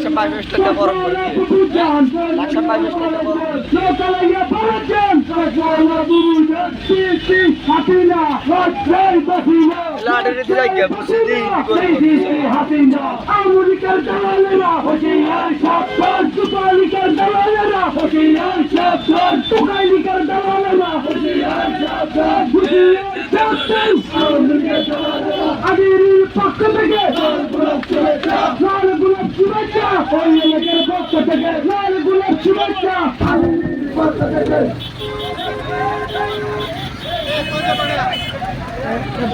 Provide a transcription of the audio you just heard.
122 টাকা বরং করে দিয়ে 122 টাকা বরং লাড়ে দিতে যাই গে বুঝছি দি আমেরিকার দালালেরা হোসেনার সাবধান সুপালিকার দালালেরা হোসেনার সাবধান সুপালিকার দালালেরা হোসেনার সাবধান আগের পক্ষ থেকে লাল গোলাপ শুভেচ্ছা ওই এলাকার পক্ষ থেকে লাল গোলাপ শুভেচ্ছা আগের পক্ষ থেকে এক